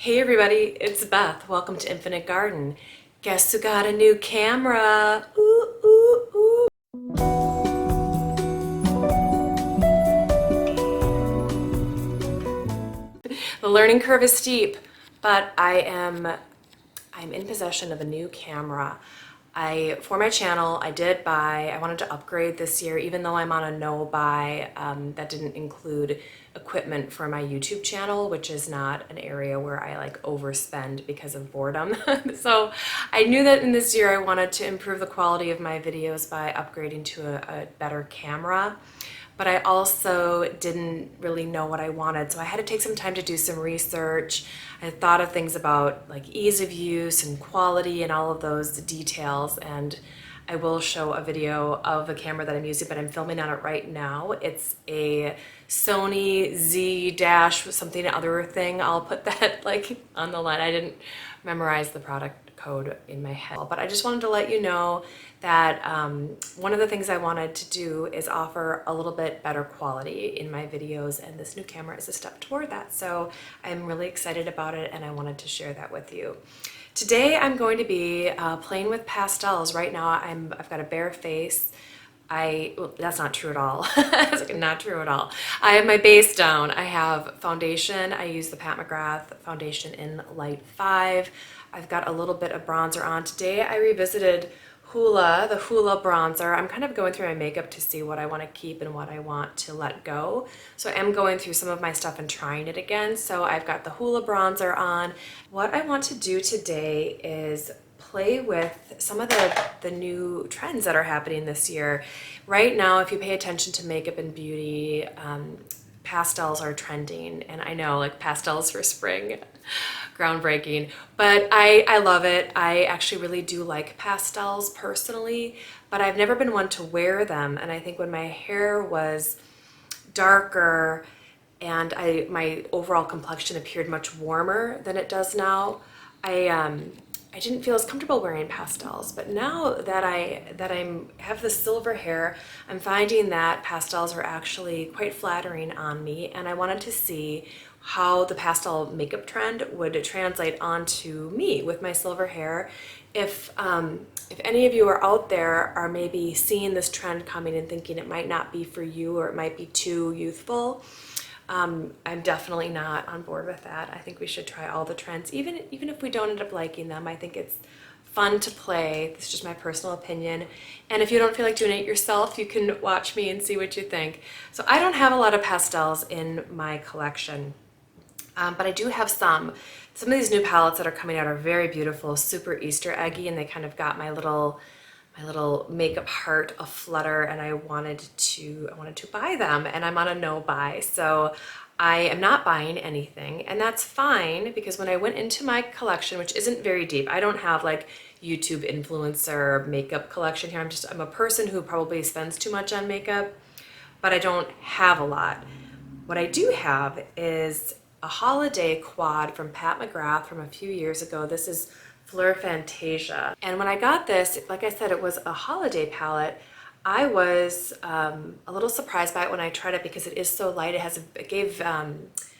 Hey everybody, it's Beth. Welcome to Infinite Garden. Guess who got a new camera? Ooh, ooh, ooh. The learning curve is steep, but I'm in possession of a new camera. For my channel, I wanted to upgrade this year, even though I'm on a no buy. That didn't include equipment for my YouTube channel, which is not an area where I like overspend because of boredom. So I knew that in this year I wanted to improve the quality of my videos by upgrading to a better camera. But I also didn't really know what I wanted, so I had to take some time to do some research. I thought of things about like ease of use and quality and all of those details, and I will show a video of a camera that I'm using, but I'm filming on it right now. It's a Sony Z-something other thing. I'll put that like on the line. I didn't memorize the product code in my head, but I just wanted to let you know that one of the things I wanted to do is offer a little bit better quality in my videos, and this new camera is a step toward that. So I'm really excited about it, and I wanted to share that with you. Today I'm going to be playing with pastels. Right now I've got a bare face. Well, that's not true at all. That's like not true at all. I have my base down. I have foundation. I use the McGrath foundation in Light 5. I've got a little bit of bronzer on. Today I revisited the Hoola bronzer. I'm kind of going through my makeup to see what I want to keep and what I want to let go. So I am going through some of my stuff and trying it again. So I've got the Hoola bronzer on. What I want to do today is play with some of the new trends that are happening this year. Right now, if you pay attention to makeup and beauty, pastels are trending, and I know, like, pastels for spring, groundbreaking, but I love it. I actually really do like pastels personally, but I've never been one to wear them, and I think when my hair was darker and my overall complexion appeared much warmer than it does now, I didn't feel as comfortable wearing pastels. But now that I have the silver hair, I'm finding that pastels are actually quite flattering on me, and I wanted to see how the pastel makeup trend would translate onto me with my silver hair. If any of you are out there are maybe seeing this trend coming and thinking it might not be for you, or it might be too youthful, I'm definitely not on board with that. I think we should try all the trends, even if we don't end up liking them. I think it's fun to play. This is just my personal opinion. And if you don't feel like doing it yourself, you can watch me and see what you think. So I don't have a lot of pastels in my collection, but I do have some. Some of these new palettes that are coming out are very beautiful, super Easter eggy, and they kind of got my little makeup heart aflutter, and I wanted to buy them, and I'm on a no buy. So I am not buying anything, and that's fine, because when I went into my collection, which isn't very deep, I don't have like YouTube influencer makeup collection here. I'm a person who probably spends too much on makeup, but I don't have a lot. What I do have is a holiday quad from McGrath from a few years ago. This is Fleur Fantasia. And when I got this, like I said, it was a holiday palette. I was a little surprised by it when I tried it, because it is so light. It gave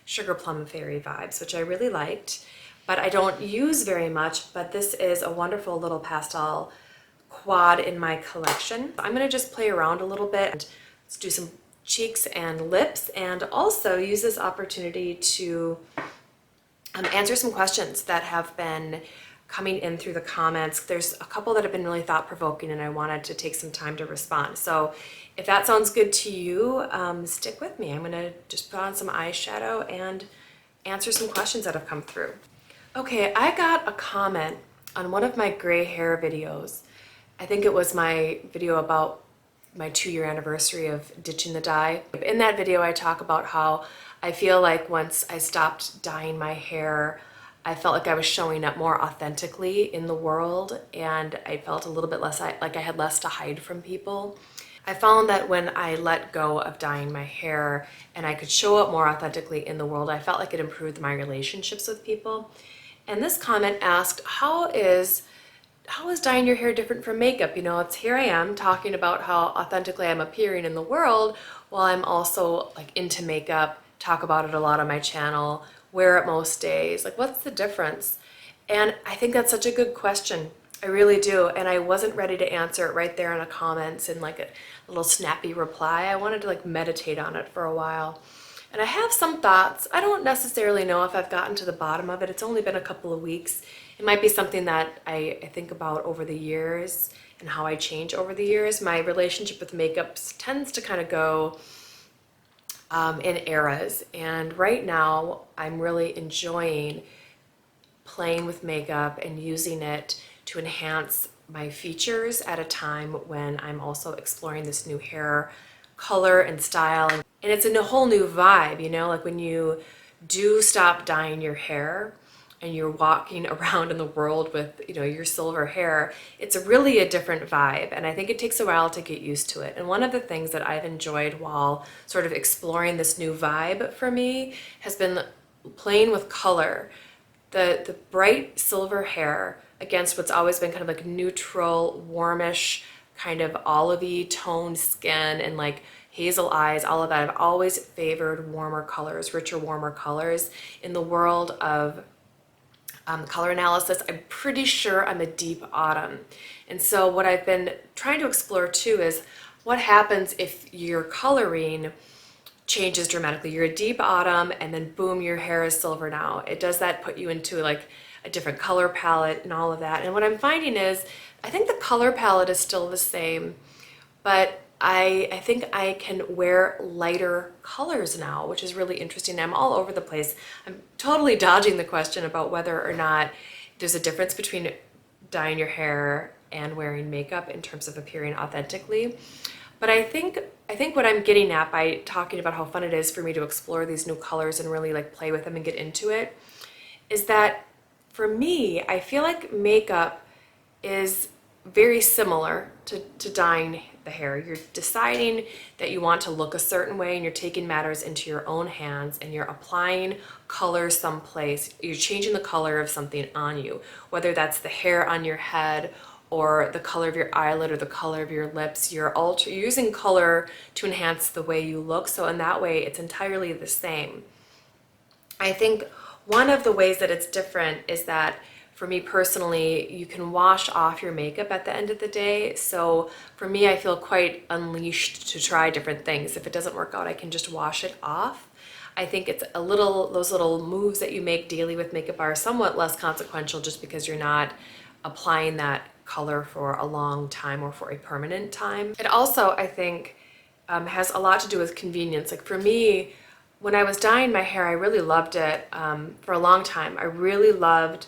sugar plum fairy vibes, which I really liked, but I don't use very much. But this is a wonderful little pastel quad in my collection. I'm gonna just play around a little bit and let's do some cheeks and lips, and also use this opportunity to answer some questions that have been coming in through the comments. There's a couple that have been really thought-provoking, and I wanted to take some time to respond. So if that sounds good to you, stick with me. I'm gonna just put on some eyeshadow and answer some questions that have come through. Okay, I got a comment on one of my gray hair videos. I think it was my video about my 2-year anniversary of ditching the dye. In that video, I talk about how I feel like once I stopped dyeing my hair, I felt like I was showing up more authentically in the world, and I felt a little bit less like I had less to hide from people. I found that when I let go of dyeing my hair and I could show up more authentically in the world, I felt like it improved my relationships with people. And this comment asked, how is dyeing your hair different from makeup? You know, it's here I am talking about how authentically I'm appearing in the world, while I'm also like into makeup, talk about it a lot on my channel, wear it most days? Like, what's the difference? And I think that's such a good question. I really do. And I wasn't ready to answer it right there in the comments in like a little snappy reply. I wanted to like meditate on it for a while. And I have some thoughts. I don't necessarily know if I've gotten to the bottom of it. It's only been a couple of weeks. It might be something that I think about over the years and how I change over the years. My relationship with makeup tends to kind of go in eras. And right now, I'm really enjoying playing with makeup and using it to enhance my features at a time when I'm also exploring this new hair color and style. And it's a whole new vibe, you know, like when you do stop dyeing your hair and you're walking around in the world with, you know, your silver hair, it's really a different vibe. And I think it takes a while to get used to it. And one of the things that I've enjoyed while sort of exploring this new vibe for me has been playing with color. The bright silver hair against what's always been kind of like neutral, warmish, kind of olivey toned skin and like hazel eyes, all of that. I've always favored warmer colors, richer, warmer colors. In the world of color analysis, I'm pretty sure I'm a deep autumn. And so what I've been trying to explore too is what happens if your coloring changes dramatically. You're a deep autumn and then boom, your hair is silver now. Does that put you into like a different color palette and all of that? And what I'm finding is I think the color palette is still the same, but I think I can wear lighter colors now, which is really interesting. I'm all over the place. I'm totally dodging the question about whether or not there's a difference between dyeing your hair and wearing makeup in terms of appearing authentically. But I think what I'm getting at by talking about how fun it is for me to explore these new colors and really like play with them and get into it is that for me, I feel like makeup is very similar to dyeing the hair. You're deciding that you want to look a certain way and you're taking matters into your own hands and you're applying color someplace. You're changing the color of something on you, whether that's the hair on your head or the color of your eyelid or the color of your lips. You're using color to enhance the way you look. So in that way, it's entirely the same. I think one of the ways that it's different is that for me personally, you can wash off your makeup at the end of the day. So for me, I feel quite unleashed to try different things. If it doesn't work out, I can just wash it off. I think it's those little moves that you make daily with makeup are somewhat less consequential just because you're not applying that color for a long time or for a permanent time. It also, I think, has a lot to do with convenience. Like for me, when I was dyeing my hair, I really loved it for a long time. I really loved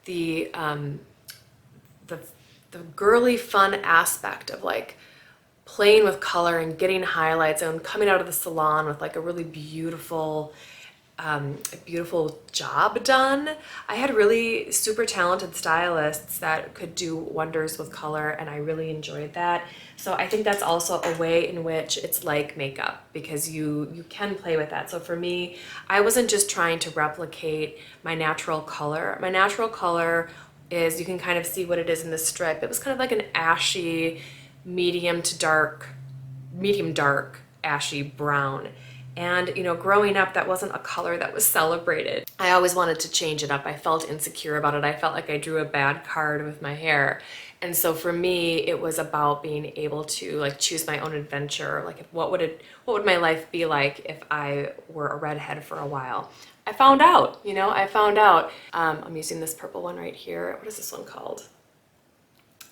the girly fun aspect of like playing with color and getting highlights and coming out of the salon with like a really beautiful job done. I had really super talented stylists that could do wonders with color and I really enjoyed that. So I think that's also a way in which it's like makeup because you can play with that. So for me, I wasn't just trying to replicate my natural color. My natural color is, you can kind of see what it is in the strip. It was kind of like an ashy, medium dark, ashy brown. And, you know, growing up, that wasn't a color that was celebrated. I always wanted to change it up. I felt insecure about it. I felt like I drew a bad card with my hair. And so for me, it was about being able to like choose my own adventure. Like what would my life be like if I were a redhead for a while? I found out. I'm using this purple one right here. What is this one called?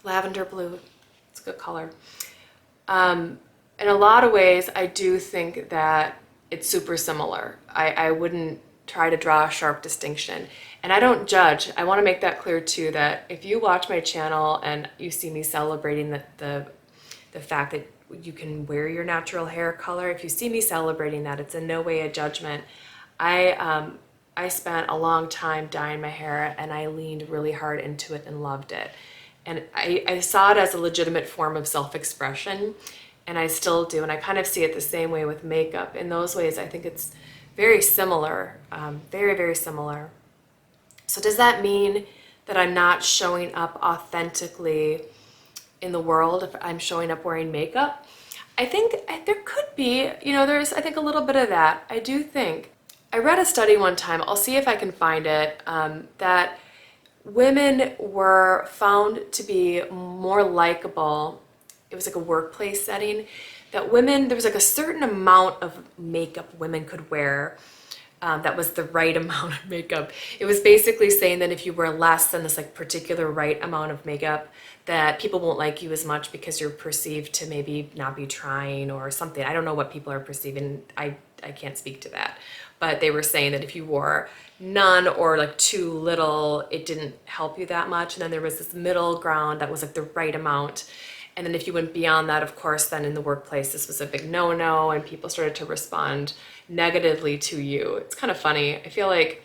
Lavender blue. It's a good color. In a lot of ways, I do think that it's super similar. I wouldn't try to draw a sharp distinction. And I don't judge. I want to make that clear too, that if you watch my channel and you see me celebrating the fact that you can wear your natural hair color, if you see me celebrating that, it's in no way a judgment. I spent a long time dyeing my hair and I leaned really hard into it and loved it. And I saw it as a legitimate form of self-expression. And I still do, and I kind of see it the same way with makeup. In those ways, I think it's very similar, very, very similar. So does that mean that I'm not showing up authentically in the world if I'm showing up wearing makeup? I think there could be, there's, I think, a little bit of that. I do think. I read a study one time, I'll see if I can find it, that women were found to be more likable. It was like a workplace setting, that women, there was like a certain amount of makeup women could wear, that was the right amount of makeup. It was basically saying that if you wear less than this like particular right amount of makeup, that people won't like you as much because you're perceived to maybe not be trying or something. I don't know what people are perceiving. I can't speak to that. But they were saying that if you wore none or like too little, it didn't help you that much. And then there was this middle ground that was like the right amount. And then if you went beyond that, of course, then in the workplace, this was a big no-no and people started to respond negatively to you. It's kind of funny. I feel like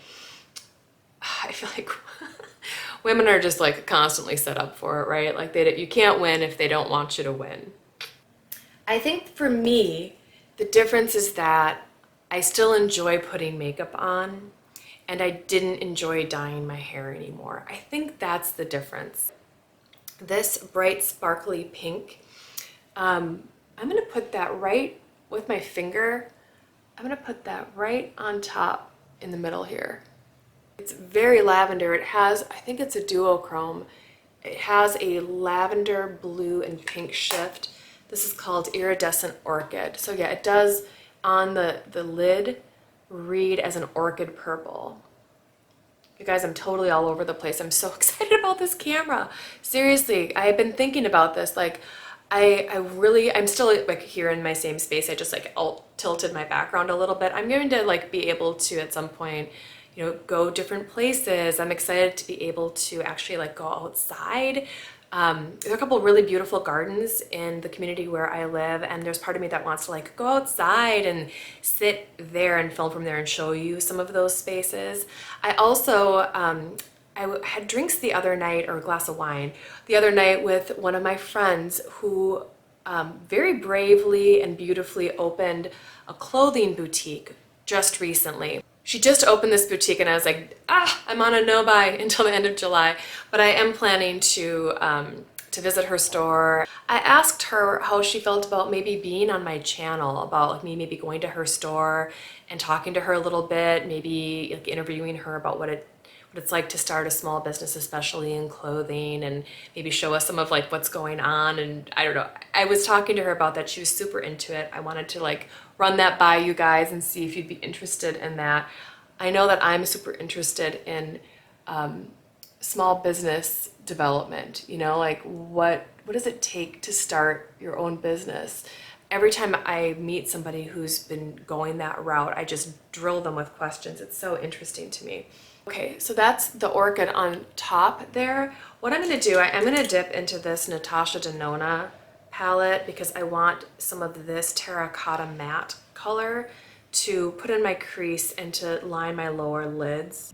women are just like constantly set up for it, right? Like you can't win if they don't want you to win. I think for me, the difference is that I still enjoy putting makeup on and I didn't enjoy dyeing my hair anymore. I think that's the difference. This bright sparkly pink, I'm gonna put that right with my finger. I'm gonna put that right on top in the middle here. It's very lavender. It has, I think it's a duochrome. It has a lavender, blue, and pink shift. This is called Iridescent Orchid. So yeah, it does on the lid read as an orchid purple. You guys, I'm totally all over the place. I'm so excited about this camera. Seriously, I have been thinking about this. Like, I'm still like here in my same space. I just like tilted my background a little bit. I'm going to like be able to at some point, you know, go different places. I'm excited to be able to actually like go outside. There are a couple of really beautiful gardens in the community where I live, and there's part of me that wants to like go outside and sit there and film from there and show you some of those spaces. I also, I had drinks the other night, or a glass of wine the other night with one of my friends who very bravely and beautifully opened a clothing boutique just recently. She just opened this boutique and I was like, I'm on a no-buy until the end of July, but I am planning to visit her store. I asked her how she felt about maybe being on my channel, about like me maybe going to her store and talking to her a little bit, maybe like interviewing her about what it's like to start a small business, especially in clothing, and maybe show us some of like what's going on. And I don't know, I was talking to her about that. She was super into it. I wanted to like run that by you guys and see if you'd be interested in that. I know that I'm super interested in small business development, you know, like what does it take to start your own business? Every time I meet somebody who's been going that route, I just drill them with questions. It's so interesting to me. Okay, so that's the orchid on top there. What I'm gonna do, I'm gonna dip into this Natasha Denona palette because I want some of this terracotta matte color to put in my crease and to line my lower lids.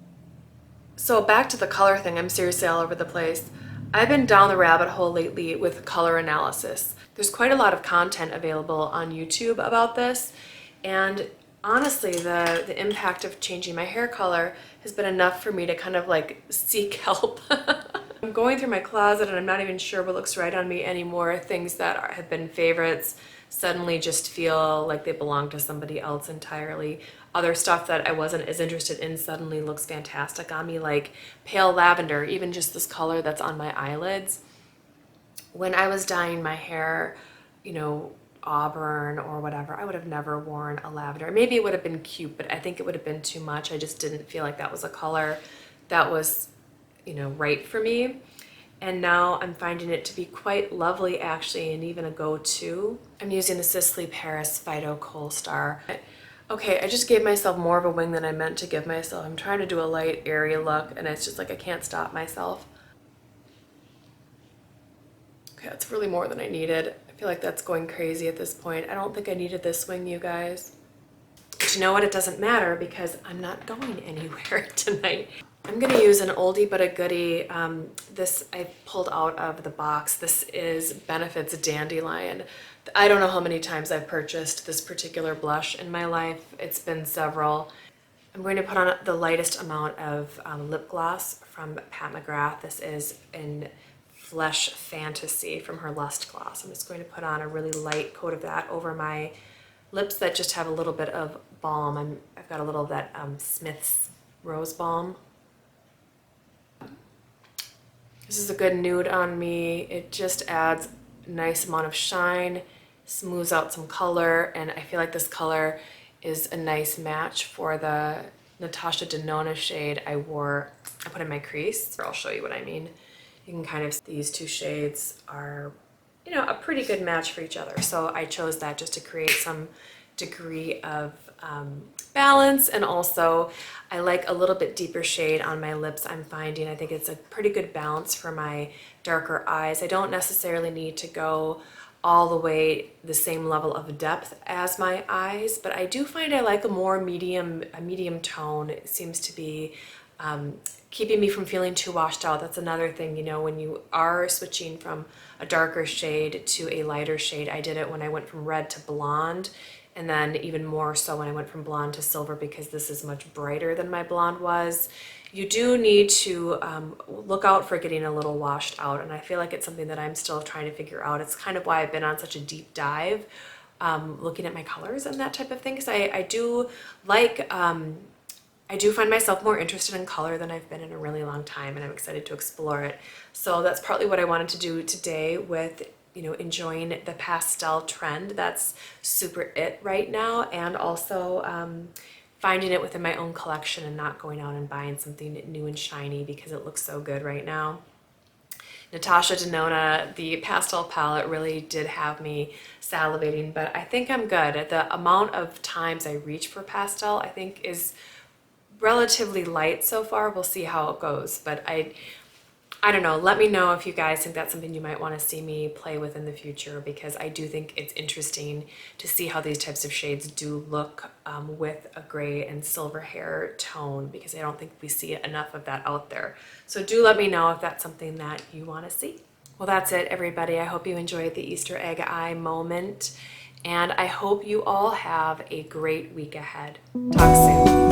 So back to the color thing, I'm seriously all over the place. I've been down the rabbit hole lately with color analysis. There's quite a lot of content available on YouTube about this, and honestly, the impact of changing my hair color has been enough for me to kind of like seek help. I'm going through my closet and I'm not even sure what looks right on me anymore. Things that have been favorites suddenly just feel like they belong to somebody else entirely. Other stuff that I wasn't as interested in suddenly looks fantastic on me, like pale lavender, even just this color that's on my eyelids. When I was dyeing my hair, you know, auburn or whatever, I would have never worn a lavender. Maybe it would have been cute, but I think it would have been too much. I just didn't feel like that was a color that was, you know, right for me. And now I'm finding it to be quite lovely actually, and even a go-to. I'm using the Sisley Paris Phyto Kohl Star. Okay, I just gave myself more of a wing than I meant to give myself. I'm trying to do a light, airy look, and it's just like I can't stop myself. Okay, that's really more than I needed. I feel like that's going crazy at this point. I don't think I needed this wing, you guys. But you know what? It doesn't matter because I'm not going anywhere tonight. I'm gonna use an oldie but a goodie. This I pulled out of the box. This is Benefit's Dandelion. I don't know how many times I've purchased this particular blush in my life. It's been several. I'm going to put on the lightest amount of lip gloss from Pat McGrath. This is in Flesh Fantasy from her Lust Gloss. I'm just going to put on a really light coat of that over my lips that just have a little bit of balm. I've got a little of that Smith's Rose Balm. This is a good nude on me. It just adds a nice amount of shine, smooths out some color, and I feel like this color is a nice match for the Natasha Denona shade I put in my crease. I'll show you what I mean. You can kind of, these two shades are, you know, a pretty good match for each other. So I chose that just to create some degree of balance, and also I like a little bit deeper shade on my lips. I'm finding I think it's a pretty good balance for my darker eyes. I don't necessarily need to go all the way the same level of depth as my eyes, but I do find I like a medium tone. It seems to be keeping me from feeling too washed out. That's another thing, you know, when you are switching from a darker shade to a lighter shade. I did it when I went from red to blonde, and then even more so when I went from blonde to silver, because this is much brighter than my blonde was. You do need to look out for getting a little washed out, and I feel like it's something that I'm still trying to figure out. It's kind of why I've been on such a deep dive looking at my colors and that type of thing, because I do like, I do find myself more interested in color than I've been in a really long time, and I'm excited to explore it. So that's partly what I wanted to do today with, you know, enjoying the pastel trend. That's super it right now, and also finding it within my own collection and not going out and buying something new and shiny because it looks so good right now. Natasha Denona, the pastel palette, really did have me salivating, but I think I'm good. The amount of times I reach for pastel, I think, is relatively light so far. We'll see how it goes, but I don't know. Let me know if you guys think that's something you might want to see me play with in the future, because I do think it's interesting to see how these types of shades do look with a gray and silver hair tone, because I don't think we see enough of that out there. So do let me know if that's something that you want to see. Well, that's it, everybody. I hope you enjoyed the Easter egg eye moment, and I hope you all have a great week ahead. Talk soon.